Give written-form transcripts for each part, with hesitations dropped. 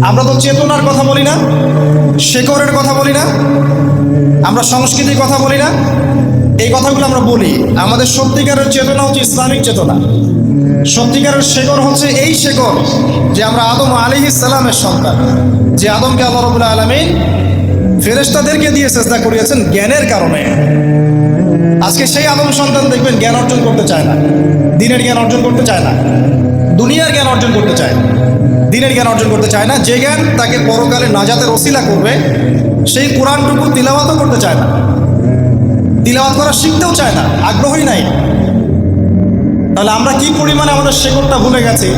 আমরা তো চেতনার কথা বলি না, শেকড়ের কথা বলি না, আমরা সংস্কৃতির কথা বলি না। এই কথাগুলো আমরা বলি। আমাদের সত্যিকারের চেতনা হচ্ছে ইসলামিক চেতনা। সত্যিকারের শেকড় হচ্ছে এই শেকড় যে আমরা আদম আলাইহিস সালামের সন্তান, যে আদমকে আল্লাহ রাব্বুল আলামিন ফেরেশতাদেরকে দিয়ে সেজদা করিয়েছেন জ্ঞানের কারণে। আজকে সেই আদম সন্তান দেখবেন জ্ঞান অর্জন করতে চায় না, দিনের জ্ঞান অর্জন করতে চায় না, দুনিয়ার জ্ঞান অর্জন করতে চায়, দিনের জ্ঞান অর্জন করতে চায় না। যে জ্ঞান তাকে পরকালে নাজাতের ওসিলা করবে, সেই কোরআনটুকু তিলাওয়াতও করতে চায় না, তিলাওয়াত করা শিখতেও চায় না, আগ্রহই নাই। তাহলে আমরা কি পরিমাণে আমাদের শেকড়টা ভুলে গেছি,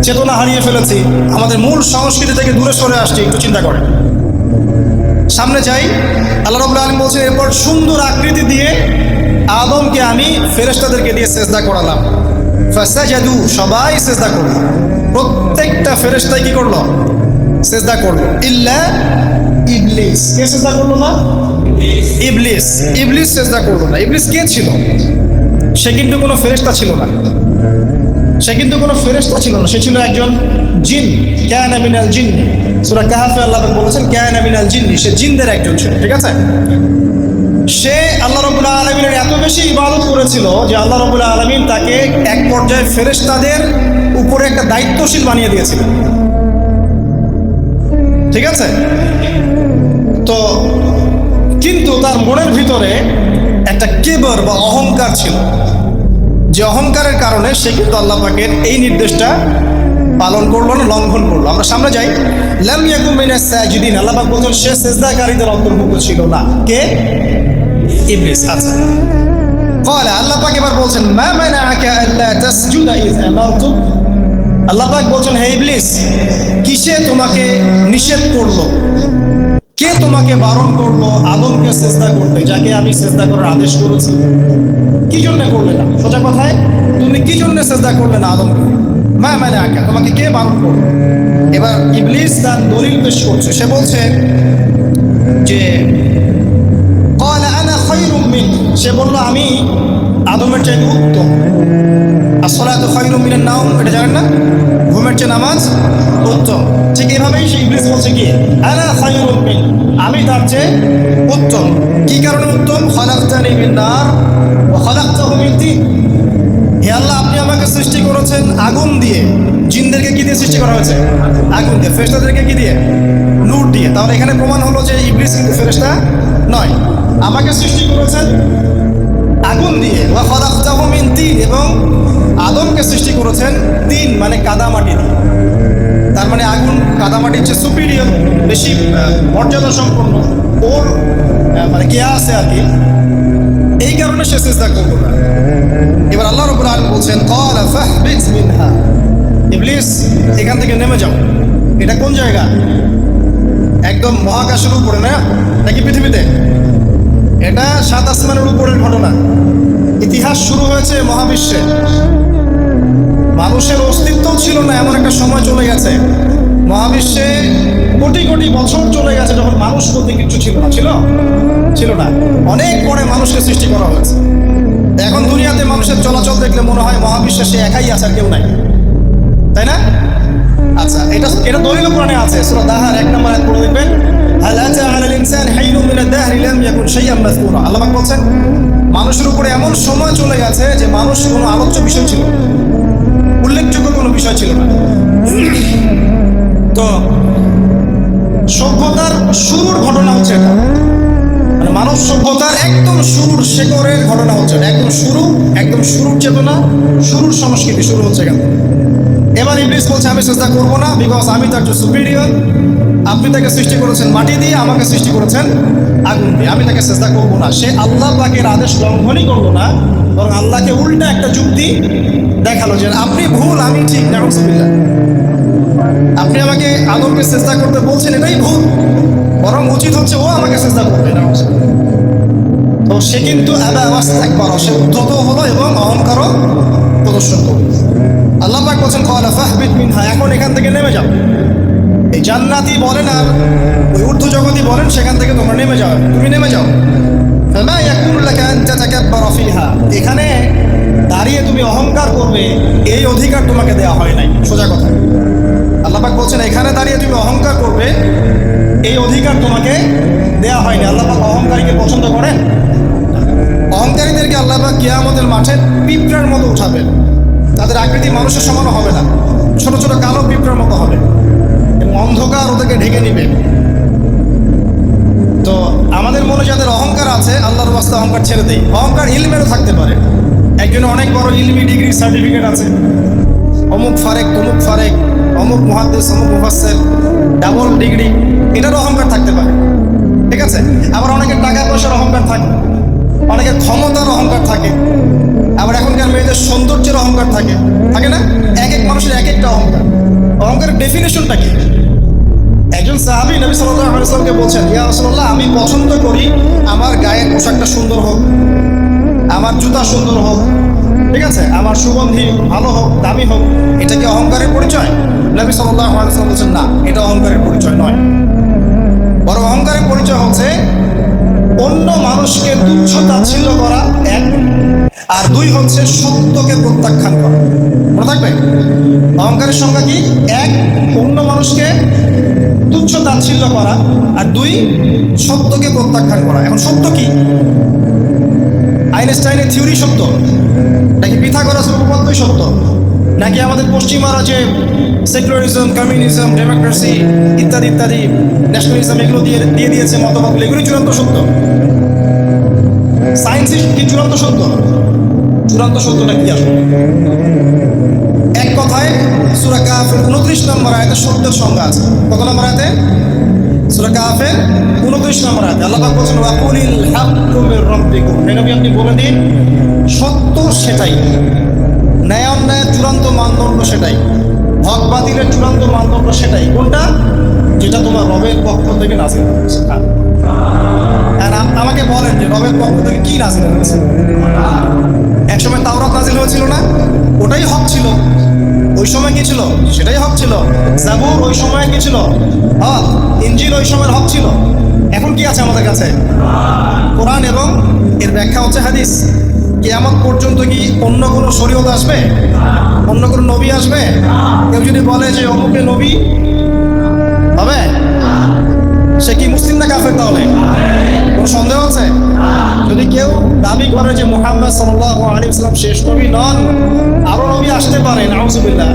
চেতনা হারিয়ে ফেলেছি, আমাদের মূল সংস্কৃতি থেকে দূরে সরে আসছি, একটু চিন্তা করেন। সামনে যাই, আল্লাহ রাব্বুল আলামিন বলছেন এরপর সুন্দর আকৃতি দিয়ে আদমকে আমি ফেরেশতাদেরকে দিয়ে সেজদা করালাম। ফাসাজাদু, সবাই সেজদা করলো, প্রত্যেকটা ফেরেশতাই কি করলো? সেজদা করলো। ইল্লা ইবলিস, কে সেজদা করলো না? ইবলিস। ইবলিস সেজদা করলো না। ইবলিস কে ছিল? সে কিন্তু কোনো ফেরেশতা ছিল না, সে কিন্তু কোনো ফেরেশতা ছিল না, সে ছিল একজন জিন। কানা মিনাল জিন্নি, সূরা কাহফে আল্লাহ বলেছেন কানা মিনাল জিন্নি, সে জিনদের একজন ছিল। ঠিক আছে, সে আল্লাহ রাব্বুল আলামিনের এত বেশি ইবাদত করেছিল যে আল্লাহ রাব্বুল আলামিন তাকে এক পর্যায়ে ফেরেশতাদের উপরে একটা দায়িত্বশীল বানিয়ে দিয়েছিলেন। ঠিক আছে, তো কিন্তু তার মনের ভিতরে একটা কিবর বা অহংকার ছিল, যে অহংকারের কারণে সে কিন্তু আল্লাহ পাকের এই নির্দেশটা পালন করলো না, লঙ্ঘন করলো। আমরা সামনে যাই, লাম ইয়াকুম মিনাস সাজিদিন, আল্লাহ পাক বলেন সে সিজদাকারীদের অন্তর্ভুক্ত ছিল না। কে? ইবলিস। আচ্ছা, قال আল্লাহ পাক এবার বলছেন মা মানাআকা আল্লা তাসজুদা ইয আমারতুক, আল্লাহ পাক বলছেন হে ইবলিস, কিসে তোমাকে নিষেধ করলো, কে তোমাকে বারণ করলো আদমকে সিজদা করতে, যাকে আমি সিজদা করার আদেশ করেছি? কি জন্য করলে না? সোজা কথায়, তুমি কি জন্য সিজদা করলে না আদমকে? মা মানাআকা, তোমাকে কে বারণ করলো? এবার ইবলিস তার দলিল পেশ করছে। সে বলছে যে ক্বালা আনা খায়রুম মিন, সে বলল আমি আদমের চাইতে উত্তম। আসসালাতু খায়রুম মিনান নাওম, এটা জানেন না? ঘুমের চেয়ে নামাজ উত্তম। ঠিক এইভাবেই সে ইবলিস বলছে কি আনা খায়রুম মিন, আমি তার চেয়ে উত্তম। কি কারণে উত্তম? খালাকতানি মিন নার ওয়া খালাকতাহু মিন তিন, হে আল্লাহ আপনি আমাকে সৃষ্টি করেছেন আগুন দিয়ে, জিনদেরকে কি দিয়ে সৃষ্টি করা হয়েছে? আগুন দিয়ে। ফেরেশতাদেরকে কি দিয়ে? নূর দিয়ে। তাহলে এখানে প্রমাণ হলো যে ইবলিস কিন্তু ফেরেশতা নয়, আমাকে সৃষ্টি করেছেন আগুন দিয়ে। ওয়া খালাকতাহু মিন তিন, এবং আদমকে সৃষ্টি করেছেন তিন মানে কাদামাটি দিয়ে। তার মানে আগুন কাদামাটির চেয়ে সুপিরিয়র, বেশি মর্যাদা সম্পন্ন, ওর মানে কে আছে আর কি, এই কারণে সে সিজদা করলো না। এবার আল্লাহ রাব্বুল আলামিন বলছেন ক্বালা ফাহবিত মিনহা, ইবলিস এখান থেকে নেমে যাও। এটা কোন জায়গা? একদম মহাকাশের উপরে না, নাকি পৃথিবীতে? এটা সাত আসমানের উপরের ঘটনা। ইতিহাস শুরু হয়েছে মহাবিশ্বে, মানুষের অস্তিত্ব ছিল না এমন একটা সময় চলে গেছে। মহাবিশ্বে কোটি কোটি বছর চলে গেছে যখন মানুষ বলতে কিছু ছিল না। ছিল না, অনেক পরে মানুষকে সৃষ্টি করা হয়েছে। এখন দুনিয়াতে মানুষের চলাচল দেখলে মনে হয় মহাবিশ্বে সে একাই আছে, আর কেউ নাই, তাই না? আচ্ছা, এটা দলিল কোরআনে আছে, সূরা দাহার 1 নম্বর আয়াত পড়ে দেখবেন, হাল আতা আলাল ইনসানি হাইনুম মিনাদ দাহরি লাম ইয়াকুন শাইআন মাযকুরা। আল্লাহ পাক বলছেন মানুষের উপরে এমন সময় চলে গেছে যে মানুষ কোনো আলোচ্য বিষয় ছিল, উল্লেখযোগ্য কোনো বিষয় ছিল না। তো সভ্যতার শুরুর ঘটনা হচ্ছে এটা, মানে মানব সভ্যতার একদম শুরুর শেকড়ের ঘটনা হচ্ছে এটা। একদম শুরুর চেতনা, শুরুর সংস্কৃতি শুরু হচ্ছে কেন? এবার ইবলিস বলছে আমি সিজদা করবো না, বিকজ আমি তার চেয়ে সুপিরিয়র। আপনি তাকে সৃষ্টি করেছেন মাটি দিয়ে, আমাকে সৃষ্টি করেছেন আগুন দিয়ে, আমি তাকে সিজদা করবো না। সে আল্লাহ পাকের আদেশ লঙ্ঘনই করলো না, বরং আল্লাহকে উল্টা একটা যুক্তি দেখালো যে আপনি ভুল, আমি ঠিক। নাউযুবিল্লাহ, আপনি আমাকে আদমকে সিজদা করতে বলছেন, এটাই ভুল, বরং উচিত হচ্ছে ও আমাকে সিজদা করবে। তো সে কিন্তু আবা ওয়াস্তাকবার, সে উদ্ধত হলো এবং অহংকারও প্রদর্শন করলো। আল্লাহ পাক বলেন ক্বালা ফাহবিত মিনহা, এখন এখান থেকে নেমে যাও। এই জান্নাতি বলেন আর ওই ঊর্ধ্ব জগতি বলেন, সেখান থেকে তোমরা নেমে যাও, তুমি নেমে যাও। ফামা ইয়াকুনু লাকা আন তাতাকাব্বারা ফিহা, এখানে দাঁড়িয়ে তুমি অহংকার করবে এই অধিকার তোমাকে দেওয়া হয় নাই। সোজা কথা, আল্লাহ পাক বলছেন এখানে দাঁড়িয়ে তুমি অহংকার করবে এই অধিকার তোমাকে দেওয়া হয়নি। আল্লাহ পাক অহংকারীকে পছন্দ করেন? অহংকারীদেরকে আল্লাহ পাক কিয়ামতের মাঠে পিঁপড়ার মতো উঠাবেন। তাদের আকৃতি মানুষের সমানও হবে না, ছোট ছোট কালো পিঁপড়ার মতো হবে এবং অন্ধকার ওদেরকে ঢেকে নিবে। তো আমাদের মনে যাদের অহংকার আছে, আল্লাহর ওয়াস্তে অহংকার ছেড়ে দেয়। অহংকার ইলমেরও থাকতে পারে, একজনের অনেক বড় ইলমি ডিগ্রি সার্টিফিকেট আছে, অমুক ফারেক তমুক ফারেক, অমুক মুহাদ্দিস অমুক মুফাসসির, ডাবল ডিগ্রি, এটারও অহংকার থাকতে পারে, ঠিক আছে। আবার অনেকের টাকা পয়সার অহংকার থাকে, অনেকের ক্ষমতার অহংকার থাকে, আবার এখনকার মেয়েদের সৌন্দর্যের অহংকার থাকে, থাকে না? এক এক মানুষের এক একটা অহংকার। অহংকারের ডেফিনেশনটা কি? একজন সাহাবী নবী সাল্লাল্লাহু আলাইহি ওয়াসাল্লামকে বলছেন, ইয়া রাসূলুল্লাহ, আমি পছন্দ করি আমার গায়ের পোশাকটা সুন্দর হোক, আমার জুতা সুন্দর হোক, ঠিক আছে, আমার সুগন্ধি ভালো হোক, দামি হোক। এটা কি অহংকারের পরিচয়? নবী সাল্লাল্লাহু আলাইহি ওয়াসাল্লাম বলছেন, না, এটা অহংকারের পরিচয় নয়। বড় অহংকারের পরিচয় হচ্ছে অন্য মানুষকে তুচ্ছ তাচ্ছিল্য করা, এক, আর দুই হচ্ছে সত্যকে প্রত্যাখ্যান করা। মনে থাকবে অহংকারের সংজ্ঞা কি? এক, অন্য মানুষকে তুচ্ছ তাচ্ছিল্য করা, আর দুই, সত্যকে প্রত্যাখ্যান করা। এখন সত্য কি? আইনস্টাইনের থিওরি সত্য, নাকি পিথাগোরাসের উপপাদ্যই সত্য, নাকি আমাদের পশ্চিমারা যে সেকুলারিজম, কমিউনিজম, ডেমোক্রেসি ইত্যাদি ইত্যাদি, ন্যাশনালিজম এগুলো দিয়ে দিয়েছে মতবাদগুলো, এগুলি চূড়ান্ত সত্য? সায়েন্সই কি চূড়ান্ত সত্য? চূড়ান্ত সত্যটা কি আসলে? এক কথায় সূরা কাহফের 29 নম্বর আয়াতে সত্যের সংজ্ঞা আছে। কত নম্বর আয়াতে? সূরা কাহফের 29 নম্বর আয়াতে আল্লাহ পাক বলেছেন, ওয়াকুলিল হাক্কু মির রাব্বিকুম। হে নবী, আপনি বলে দিন সত্য সেটাই, ন্যায় অন্যায়ের চূড়ান্ত মানদণ্ড সেটাই, হক বাতিলের চূড়ান্ত মানদণ্ড সেটাই। কোনটা? যেটা তোমার রবের পক্ষ থেকে নাযিল হয়েছে। আর আমাকে বলেন যে রবের পক্ষ থেকে কি নাযিল হয়েছে? একসময় তাওরাত নাযিল হয়েছিল না? ওটাই হক ছিল। ওই সময় কি ছিল? সেটাই হক ছিল। জাবুর ওই সময় কি ছিল? হক। ইনজিল ওই সময়ের হক ছিল। এখন কি আছে আমাদের কাছে? কোরআন এবং এর ব্যাখ্যা হচ্ছে হাদিস। কিয়ামত পর্যন্ত কি অন্য কোনো শরীয়ত আসবে? অন্য কোনো নবী আসবে? কেউ যদি বলে যে অমুকে নবী হবে, সে কি মুসলিম না কাফের? তাহলে কোনো সন্দেহ আছে? যদি কেউ দাবি করে যে মুহাম্মদ সাল্লাল্লাহু আলাইহি ওয়াসাল্লাম শেষ নবী নন, আরো নবী আসতে পারে, নাউযুবিল্লাহ,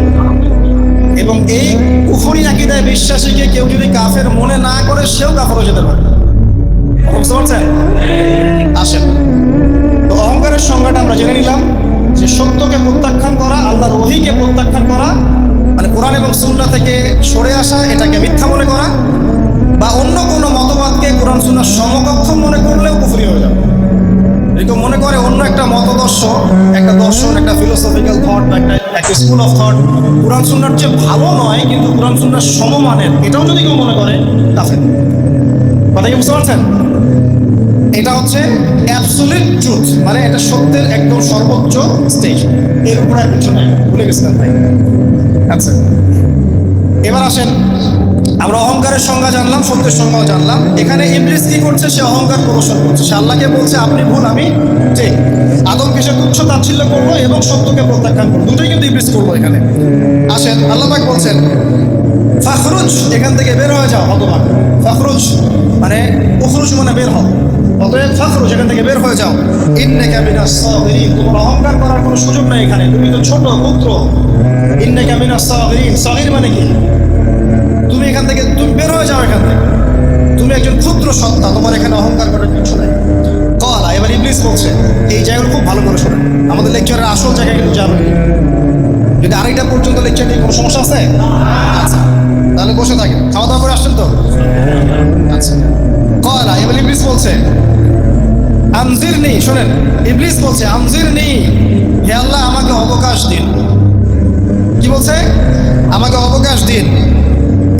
এবং এই কুফরি আকীদায় বিশ্বাসীকে কেউ যদি কাফের মনে না করে, সেও কাফের হয়ে যেতে পারে। বুঝতে পারছেন? আসেন, তো অহংকারের সংজ্ঞাটা আমরা জেনে নিলাম যে সত্যকে প্রত্যাখ্যান করা, আল্লাহর ওহীকে প্রত্যাখ্যান করা, মানে কোরআন এবং সুন্নাহ থেকে সরে আসা, এটাকে মিথ্যা মনে করা, বা অন্য কোনো মতবাদকে কোরআন সুন্নাহর সমকক্ষ মনে করলেও কুফরি হয়ে যাবে। এরকম মনে করে অন্য একটা মতদর্শ, একটা দর্শন, একটা ফিলোসফিক্যাল থট বা একটা স্কুল অফ থট কোরআন সুন্নাহর চেয়ে ভালো নয়, কিন্তু কোরআন সুন্নাহর সমমানের, এটাও যদি কেউ মনে করে, কাফের। কথা কি বুঝতে পারছেন? এটা হচ্ছে অ্যাবসলিউট ট্রুথ, মানে এটা সত্যের একদম সর্বোচ্চ স্টেজ, এর উপরে আর কিছু নাই। ভুলে গেছিলাম ভাই। আচ্ছা, এবার আসেন, আমরা অহংকারের সংজ্ঞা জানলাম, সত্যের সংজ্ঞাও জানলাম। এখানে ইবলিস কি করছে? সে অহংকার প্রদর্শন করছে। সে আল্লাহকে বলছে আপনি ভুল, আমি ঠিক। আদমকে সে তুচ্ছ তাচ্ছিল্য করলো এবং সত্যকে প্রত্যাখ্যান করলো, দুটোই কিন্তু ইবলিস করলো এখানে। আসেন, আল্লাহ পাক বলছেন ফাখরুজ, এখান থেকে বের হয়ে যাও হতভাগ। ফাখরুজ মানে উখরুজ মানে বের হও, অতএব ফাখরুজ, এখান থেকে বের হয়ে যাও। ইন্নাকা মিনাস সাগিরিন, তোমার অহংকার করার কোনো সুযোগ নাই এখানে, তুমি তো ছোট পুত্র। ইন্নাকা মিনাস সাগিরিন, সাগির মানে কি? তুমি এখান থেকে, তুমি বের হয়ে যাও এখান থেকে, তুমি একজন ক্ষুদ্র সত্তা, তোমার এখানে অহংকার করার কিছু নাই। কলা, এবার ইবলিস বলছে, এই জায়গাগুলো খুব ভালো করে শোনেন, আমাদের লেকচারের আসল জায়গায় কিন্তু যাবেন। যদি আড়াইটা পর্যন্ত লেকচার নিয়ে কোনো সমস্যা আছে? আচ্ছা, তাহলে বসে থাকেন, খাওয়া দাওয়া করে আসছেন তো? আচ্ছা, কলা, এবার ইবলিস বলছে আনজিরনি, শোনেন, ইবলিস বলছে আনজিরনি, হে আল্লাহ আমাকে অবকাশ দিন। কি বলছে? আমাকে অবকাশ দিন।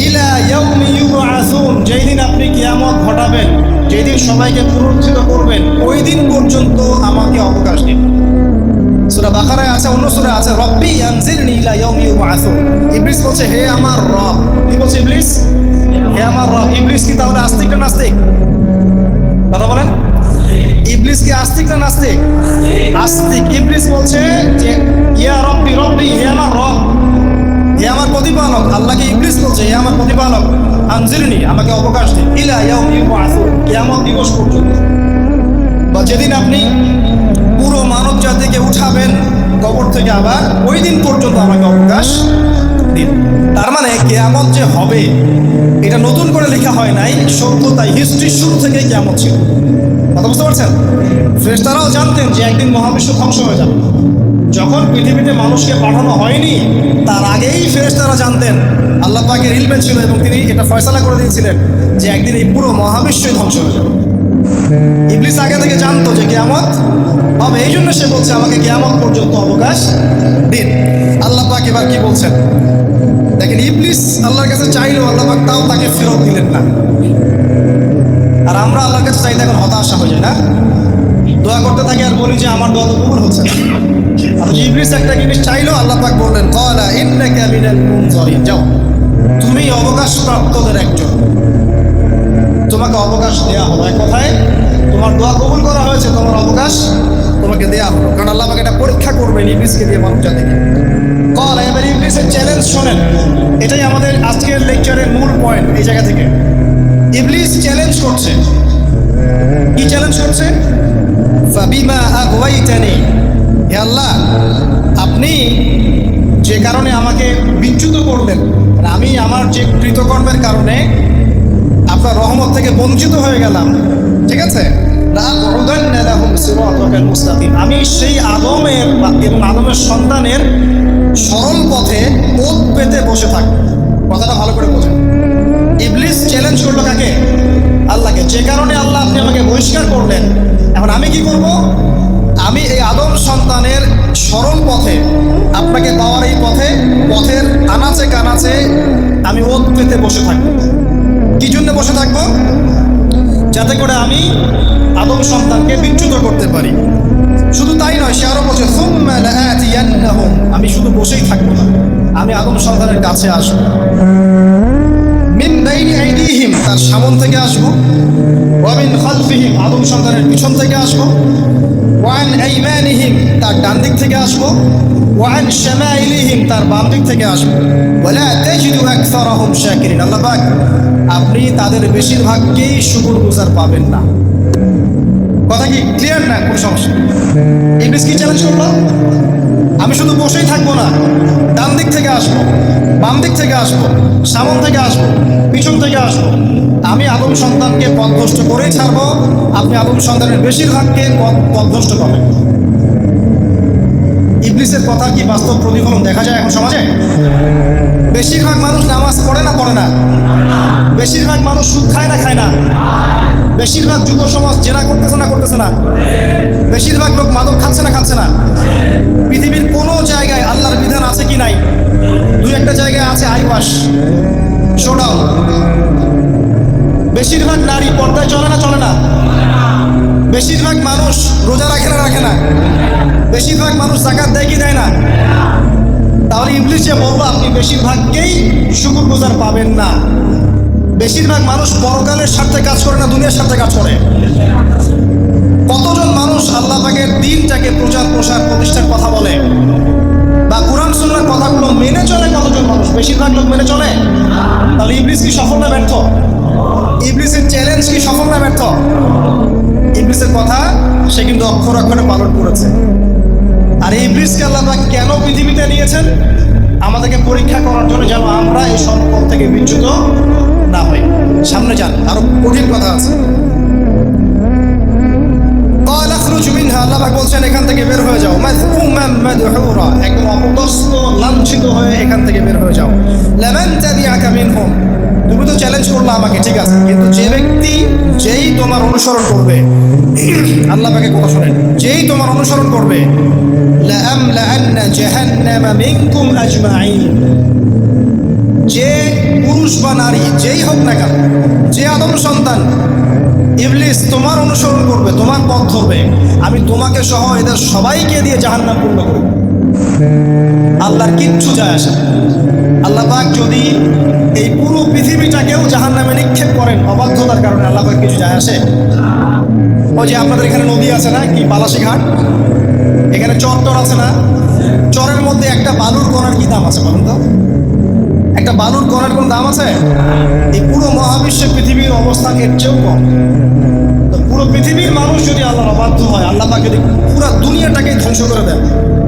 ইলা ইয়াউমি ইউবআসুন, যেই দিন আপনি কিয়ামত ঘটাবেন, যেই দিন সবাইকে পুনরুত্থিত করবেন, ওই দিন পর্যন্ত আমাকে অবকাশ দিন। সূরা বাকারায় আছে, অন্য সূরায় আছে, রব্বি আনজিরনি ইলা ইয়াউমি ইউবআসুন। ইবলিস বলছে হে আমার রব। কি বলছে ইবলিস? হে আমার রব। ইবলিস কি তাহলে আস্তিক না নাস্তিক? কথা বলেন। ইবলিস ইবলিস কি আস্তিক না নাস্তিক? আস্তিক। ইবলিস বলছে যে ইয়া রব্বি রব্বি, হে আমার রব, হে আমার প্রতিপালক। আল্লাহকে ইবলিস বলছে হে আমার প্রতিপালক, আনজিরনি, আমাকে অবকাশ দিন, ইলা ইয়াউমি ইউবআসুন, কিয়ামত দিবস পর্যন্ত, বা যেদিন আপনি পুরো মানব জাতিকে উঠাবেন কবর থেকে, আবার ওই দিন পর্যন্ত আমাকে অবকাশ দিন। তার মানে কিয়ামত যে হবে এটা নতুন করে লেখা হয় নাই, সভ্যতায় হিস্ট্রির শুরু থেকেই কিয়ামত ছিল। কথা বুঝতে পারছেন? ফেরেশতারাও জানতেন যে একদিন মহাবিশ্ব ধ্বংস হয়ে যাবে। যখন পৃথিবীতে মানুষকে পাঠানো হয়নি তার আগেই ফেরেশতারা জানতেন, আল্লাহ পাকের ইলমে ছিল এবং তিনি এটা ফয়সালা করে দিয়েছিলেন যে একদিন এই পুরো মহাবিশ্বই ধ্বংস হয়ে যাবে। ইবলিস আগে থেকে জানতো যে কিয়ামত হবে, এই জন্য সে বলছে আমাকে কিয়ামত পর্যন্ত অবকাশ দিন। আল্লাহ পাক এবার কি বলছেন দেখেন, ইবলিস আল্লাহর কাছে চাইলো, আল্লাহ পাক তাও তাকে ফেরত দিলেন না। আর আমরা আল্লাহর কাছে চাইলে এখন হতাশা হয়ে যায় না, দোয়া করতে থাকি আর বলি যে আমার দোয়া তো কবুল হচ্ছে না। আর ইবলিস একটা জিনিস চাইলো, আল্লাহ পাক বললেন ক্বালা ইন্নাকা মিনাল মুনজারিন, যাও তুমি অবকাশ প্রাপ্তদের একজন, তোমাকে অবকাশ দেওয়া হলো। এক কথায় তোমার দোয়া কবুল করা হয়েছে, তোমার অবকাশ তোমাকে দেওয়া হলো, কারণ আল্লাহ পাক এটা পরীক্ষা করবেন ইবলিসকে দিয়ে মানব জাতিকে। ক্বালা, এবার ইবলিসের চ্যালেঞ্জ শোনেন, এটাই আমাদের আজকের লেকচারের মূল পয়েন্ট। এই জায়গা থেকে ইবলিস চ্যালেঞ্জ করছে, কি চ্যালেঞ্জ করছে? ফাবিমা আগওয়াইতানি, হে আল্লাহ আপনি যে কারণে আমাকে বিচ্যুত করলেন, আমি আমার যে কৃতকর্মের কারণে আপনার রহমত থেকে বঞ্চিত হয়ে গেলাম, ঠিক আছে, আমি সেই আদমের এবং আদমের সন্তানের সরল পথে পথ পেতে বসে থাকবো। কথাটা ভালো করে বোঝেন, ইবলিস চ্যালেঞ্জ করলো কাকে? আল্লাহকে। যে কারণে আল্লাহ আপনি আমাকে বহিষ্কার করলেন, এখন আমি কি করব? আমি এই আদম সন্তানের সরল পথে, আপনাকে পাওয়ার এই পথের আনাচে কানাচে আমি ওত পেতে বসে থাকবো। কি জন্য বসে থাকবো? যাতে করে আমি আদম সন্তানকে বিচ্যুত করতে পারি। শুধু তাই নয়, সে আরো বলছে সুম্মা লাআতিয়ান্নাহুম, আমি শুধু বসেই থাকবো না, আমি আদম সন্তানের কাছে আসবো। মিন বাইনি আইদিহিম, তার সামন থেকে আসবো, ওয়া মিন খালফিহিম, আদম সন্তানের পিছন থেকে আসবো, ওয়া আন আইমানিহিম, তার ডান দিক থেকে আসবো, ওয়া আন শামাইলিহিম, তার বাম দিক থেকে আসবো। ওয়ালা তাজিদু আকসারাহুম শাকিরিন, আল্লাহ পাক আপনি তাদের বেশিরভাগকেই শুকরগুজার পাবেন না। কথা কি ক্লিয়ার না? কোনো সমস্যা? ইবলিস কি চ্যালেঞ্জ করলো? আমি শুধু বসেই থাকবো না, ডান দিক থেকে আসবো, বাম দিক থেকে আসবো, সামন থেকে আসবো, পিছন থেকে আসবো, আমি আদম সন্তানকে পথভ্রষ্ট করেই ছাড়বো, আপনি আদম সন্তানের বেশিরভাগকে পথভ্রষ্ট পাবেন। ইবলিসের কথা কি বাস্তব প্রতিফলন দেখা যায় এখন সমাজে? বেশিরভাগ মানুষ নামাজ পড়ে না পড়ে না? বেশিরভাগ মানুষ সুদ খায় না খায় না? বেশিরভাগ যুব সমাজ জেনা করতেছে না করতেছে না? বেশিরভাগ লোক মাদক খাচ্ছে না খাচ্ছে না? পৃথিবীর কোনো জায়গায় আল্লাহর বিধান আছে কি নাই? দুই একটা জায়গায় আছে আইওয়াশ, শোডাউন। বেশিরভাগ নারী পর্দায় চলে না চলে না? বেশিরভাগ মানুষ রোজা রাখে না রাখে না? বেশিরভাগ মানুষ যাকাত দেয় কি দেয় না? তাহলে ইবলিস যে বলবো আপনি বেশিরভাগকেই শুকরগুজার পাবেন না। বেশিরভাগ মানুষ পরকালের স্বার্থে কাজ করে না দুনিয়ার স্বার্থে কাজ করে? কতজন মানুষ আল্লাহ পাকের দ্বীনটাকে প্রচার প্রসার প্রতিষ্ঠার কথা বলে বা কোরআন সুন্নাহর কথাগুলো মেনে চলে? কতজন মানুষ? বেশিরভাগ লোক মেনে চলে? তাহলে ইবলিস কি সফল না ব্যর্থ? ইবলিসের চ্যালেঞ্জ কি সফল না ব্যর্থ? ইবলিসের কথা সে কিন্তু অক্ষর অক্ষরে পালন করেছে। আর ইবলিসকে আল্লাহ পাক কেন পৃথিবীতে নিয়েছেন? আমাদেরকে পরীক্ষা করার জন্য, যেন আমরা এই সম্পদ থেকে বিচ্যুত না হই। সামনে যান, আরো কঠিন কথা আছে। আল্লাহ পাক বলছেন এখান থেকে বের হয়ে যাও, মাযকুমান মাদহুরা, একদম অপদস্থ লাঞ্ছিত হয়ে এখান থেকে বের হয়ে যাও। লামান তাবিআকা মিনহুম, তুমি তো চ্যালেঞ্জ করলে আমাকে, ঠিক আছে, কিন্তু যে ব্যক্তি যেই তোমার অনুসরণ করবে, আল্লাহ পাকের কথা শুনেন, যেই তোমার অনুসরণ করবে, লাআমলাআন্না জাহান্নামা মিনকুম আজমাইন, যে পুরুষ বা নারী যেই হোক না কেন, যে আদম সন্তান ইবলিস তোমার অনুসরণ করবে, তোমার পথ ধরবে, আমি তোমাকে সহ এদের সবাইকে দিয়ে জাহান্নাম পূর্ণ করব। আল্লাহর কিচ্ছু যায় আসে না। আল্লাহ পাক যদি এই পুরো পৃথিবীটাকেও জাহান্নামে নিক্ষেপ করেন অবাধ্যতার কারণে, আল্লাহ পাক কিছু যায় আসে? ওই যে আপনাদের এখানে নদী আছে না, কি বালাসী ঘাট, এখানে চর টর আছে না, চরের মধ্যে একটা বালুর কণার কি দাম আছে বলুন তো? একটা বালুর কণার কোন দাম আছে? এই পুরো মহাবিশ্বে পৃথিবীর অবস্থান এর চেয়েও কম। তো পুরো পৃথিবীর মানুষ যদি আল্লাহর অবাধ্য হয়, আল্লাহ পাক যদি পুরো দুনিয়াটাকে ধ্বংস করে দেন,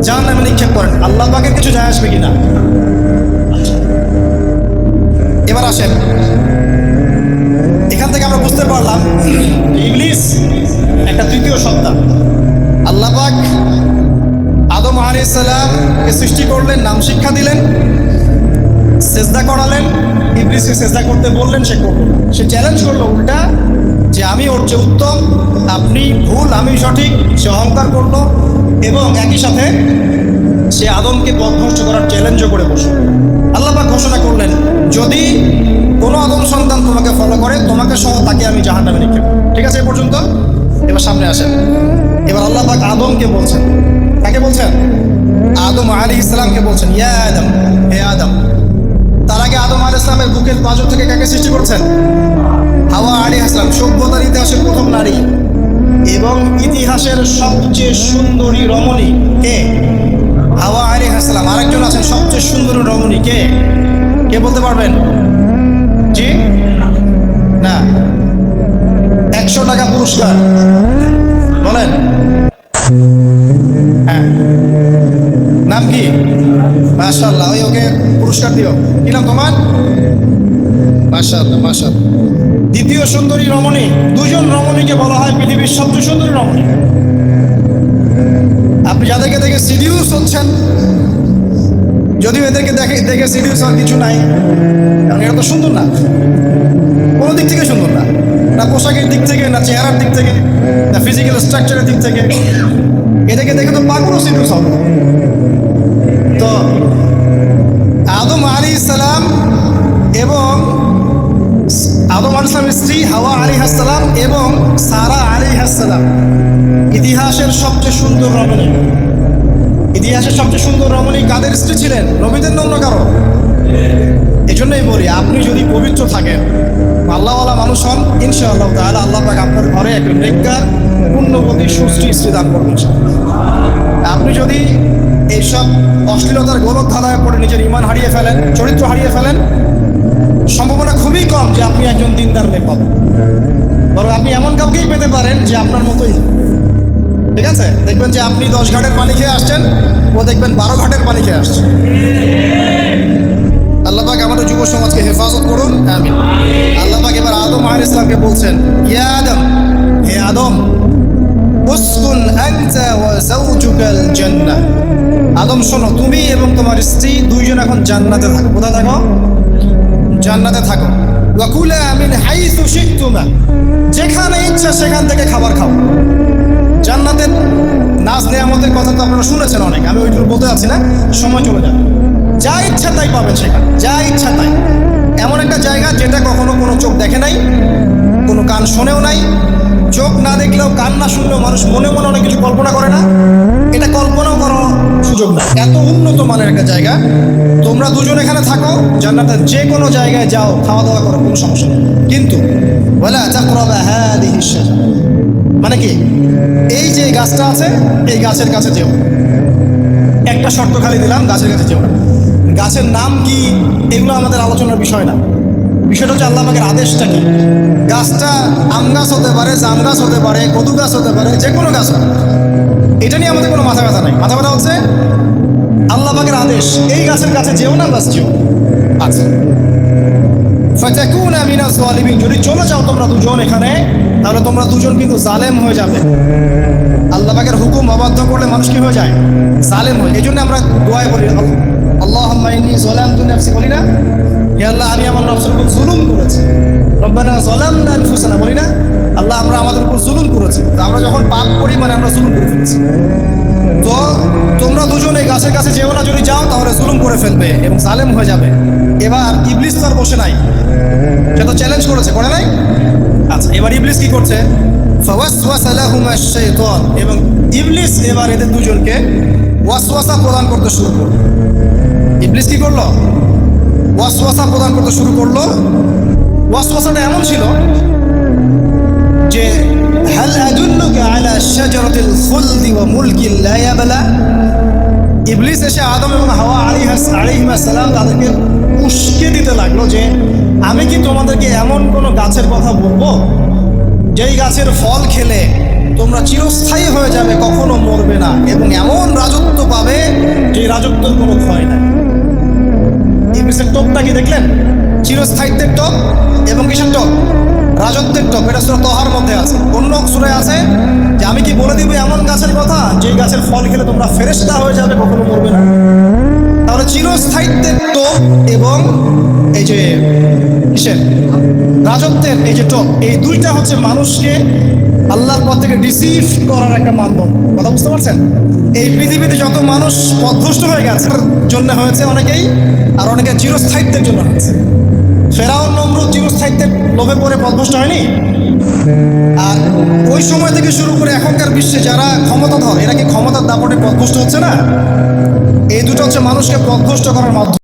জাহান্নামে নিক্ষেপ করেন, আল্লাহ পাকের কিছু যায় আসবে কিনা? এবার আসেন, এখান থেকে আমরা বুঝতে পারলাম ইবলিস একটা তৃতীয় সত্তা। আল্লাহ পাক আদম আলাইহিস সালামকে সৃষ্টি করলেন, নাম শিক্ষা দিলেন, সেজদা করালেন, ইবলিসকে সেজদা করতে বললেন, সে করল না। সে চ্যালেঞ্জ করলো উল্টা যে আমি ওর চেয়ে উত্তম, আপনি ভুল আমি সঠিক। সে অহংকার করলো এবং একই সাথে সে আদমকে পথভ্রষ্ট করার চ্যালেঞ্জও করে বসল। আল্লাহ পাক ঘোষণা করলেন, যদি কোনো আদম সন্তান তোমাকে ফলো করে, তোমাকে সহ তাকে আমি জাহান্নামে নিক্ষেপ করব। ঠিক আছে এ পর্যন্ত? এবার সামনে আসেন। এবার আল্লাহ পাক আদমকে বলছেন, কাকে বলছেন? আদম আলাইহিস সালামকে বলছেন, ইয়া আদম, হে আদম। তার আগে আদম আলাইহিস সালামের বুকের পাঁজর থেকে কাকে সৃষ্টি করছেন? হাওয়া আলাইহিস সালাম, সভ্যতার ইতিহাসের প্রথম নারী এবং ইতিহাসের সবচেয়ে সুন্দরী রমণী কে? হাওয়া আলাইহিস সালাম। আরেকজন আছেন সবচেয়ে সুন্দরী রমণী কে? কে বলতে পারবেন? জি না, 100 টাকা পুরস্কার বলেন। হ্যাঁ, নাম কি? মাশাআল্লাহ, ওই ওকে পুরস্কার দিও। কি নাম তোমার? মাশাআল্লাহ মাশাআল্লাহ। দ্বিতীয় সুন্দরী রমণী, দুজন রমণীকে বলা হয় পৃথিবীর সবচেয়ে সুন্দরী রমণী। আপনি যাদেরকে দেখে সিডিউস হচ্ছেন, যদিও এদেরকে দেখে সিডিউস হওয়ার কিছু নাই, কারণ এরা তো সুন্দর না, কোনো দিক থেকে সুন্দর না, না পোশাকের দিক থেকে, না চেহারার দিক থেকে, না ফিজিক্যাল স্ট্রাকচারের দিক থেকে। এদেরকে দেখে তো পাগলও সিডিউস হবে। তো আদম আলাইহিস সালাম এবং আদম আলাইহিস সালামের স্ত্রী হাওয়া আলাইহিস সালাম এবং সারা আলাইহিস সালাম ইতিহাসের সবচেয়ে সুন্দর রমণী। ইতিহাসের সবচেয়ে সুন্দর রমণী কাদের স্ত্রী ছিলেন? নবীদের অন্য কারো। এই জন্যই বলি, আপনি যদি পবিত্র থাকেন, আল্লাহওয়ালা মানুষ হন, ইনশাআল্লাহ তাআলা আল্লাহ পাক আপনার ঘরে একজন নেককার পুণ্যবতী সুশ্রী স্ত্রী দান করবেন। আপনি যদি এইসব অশ্লীলতার গোলক ধাঁধায় পড়ে নিজের ঈমান হারিয়ে ফেলেন, চরিত্র হারিয়ে ফেলেন, সম্ভাবনা খুবই কম যে আপনি একজন দিনদার মেয়ে পাবেন। বরং আপনি এমন কাউকেই পেতে পারেন যে আপনার মতোই। ঠিক আছে, দেখবেন যে আপনি 10 ঘাটের পানি খেয়ে আসছেন, ও দেখবেন 12 ঘাটের পানি খেয়ে আসছে। আল্লাহ পাক আমাদের যুব সমাজকে হেফাজত করুন, আমিন। আল্লাহ পাক এবার আদম আলাইহিস সালামকে বলছেন, ইয়া আদম, হে আদম, উসকুন আনতা ওয়া যাওজুকাল জান্নাহ। আদম শোনো, তুমি এবং তোমার স্ত্রী দুইজন এখন জান্নাতে থাকো। কোথায় থাকো? জান্নাতে থাকো। ওয়া কুলা মিন হাইসু শি'তুমা, যেখানে ইচ্ছা সেখান থেকে খাবার খাও। জান্নাতের নাজ নেয়ামতের কথা তো আপনারা শুনেছেন অনেক, আমি ওইটুকু বলতে যাচ্ছি না, সময় চলে যাবে। যা ইচ্ছা তাই পাবেন সেখানে, যা ইচ্ছা তাই। এমন একটা জায়গা যেটা কখনো কোনো চোখ দেখে নাই, কোনো কান শোনেও নাই। চোখ না দেখলেও, কান না শুনলেও মানুষ মনে মনে অনেক কিছু কল্পনা করে না, এটা কল্পনাও করার সুযোগ না। এত উন্নত মানের একটা জায়গা। তোমরা দুজন এখানে থাকো, জান্নাতের যে কোনো জায়গায় যাও, খাওয়া দাওয়া করো, কোনো সমস্যা নেই। কিন্তু ওয়ালা তাকরাবা হাদিহিশ শাজারা, মানে কি, এই যে গাছটা আছে এই গাছের কাছে যেও। একটা শর্ত খালি দিলাম, গাছের কাছে যেও না। গাছের নাম কি এগুলো আমাদের আলোচনার বিষয় না। বিষয়টা হচ্ছে আল্লাহ পাকের আদেশটা কি। গাছটা আম গাছ হতে পারে, জাম গাছ হতে পারে, কদু গাছ হতে পারে, যে কোনো গাছ হবে, এটা নিয়ে আমাদের কোনো মাথা ব্যথা নাই। মাথা ব্যথা হচ্ছে আল্লাহ পাকের আদেশ, এই গাছের কাছে যেও না, গাছ যেও। আচ্ছা, ফাতাকুনা মিনাজ জালিমিন, যদি চলে যাও তোমরা দুজন এখানে, তাহলে তোমরা দুজন কিন্তু জালেম হয়ে যাবে। আল্লাহ পাকের হুকুম অবাধ্য করলে মানুষ কি হয়ে যায়? জালেম হয়। এই জন্য আমরা দোয়ায় বলি, আল্লাহুম্মা ইন্নী যালামতু নাফসি, বলি না, হে আল্লাহ আমি আমার নফসের উপর জুলুম করেছি। রব্বানা যালামনা আনফুসানা, বলি না, আল্লাহ আমরা আমাদের উপর জুলুম করেছি। আমরা যখন পাপ করি মানে আমরা জুলুম করে ফেলেছি। তো তোমরা দুজন এই গাছের কাছে যেও না, যদি যাও তাহলে জুলুম করে ফেলবে এবং জালেম হয়ে যাবে। এবার ইবলিস তো আর বসে নাই, সে তো চ্যালেঞ্জ করেছে, করে নাই? আচ্ছা, এবার ইবলিস কি করছে? ফাওয়াসওয়াসা লাহুমা শাইতান, এবং ইবলিস এবার এদের দুজনকে ওয়াসওয়াসা প্রদান করতে শুরু করলো। ইবলিস কি করলো? ওয়াসওয়াসা প্রদান করতে শুরু করলো। ওয়াসওয়াসাটা এমন ছিল যে হাল আদুল্লু আদুল্লুকা আলা শাজারাতিল খুলদি ওয়া মুলকিন লা ইয়াবলা। ইবলিস এসে আদম এবং হাওয়া আলাইহিস সালাম তাদেরকে উস্কে দিতে লাগলো যে আমি কি তোমাদেরকে এমন কোনো গাছের কথা বলবো যেই গাছের ফল খেলে তোমরা চিরস্থায়ী হয়ে যাবে, কখনো মরবে না, এবং এমন রাজত্ব পাবে যে রাজত্বের কোনো ক্ষয় নাই। ইবলিসের টোপটা কি দেখলেন? চিরস্থায়িত্বের টোপ এবং কিসের টোপ? রাজত্বের টোপ। এটা সূরা তহার মধ্যে আছে। অন্য সূরায় আছে যে আমি কি বলে দিব এমন গাছের কথা যে গাছের ফল খেলে তোমরা ফেরেশতা হয়ে যাবে, কখনো মরবে না। তাহলে চিরস্থায়িত্বের টোপ এবং এই যে কিসের রাজত্বের এই যে টোপ, এই দুইটা হচ্ছে মানুষকে আল্লাহর পথ থেকে ডিসিভ করার একটা মাধ্যম। কথা বুঝতে পারছেন? এই পৃথিবীতে যত মানুষ পথভ্রষ্ট হয়ে গেছে জন্য হয়েছে অনেকেই, আর অনেকে চিরস্থায়িত্বের জন্য হয়েছে। ফেরাউন নমরুদ চিরস্থায়িত্বের লোভে পড়ে পথভ্রষ্ট হয়নি? আর ওই সময় থেকে শুরু করে এখনকার বিশ্বে যারা ক্ষমতাধর, এরা কি ক্ষমতার দাপটে পথভ্রষ্ট হচ্ছে না? এই দুটো হচ্ছে মানুষকে পথভ্রষ্ট করার মাধ্যম।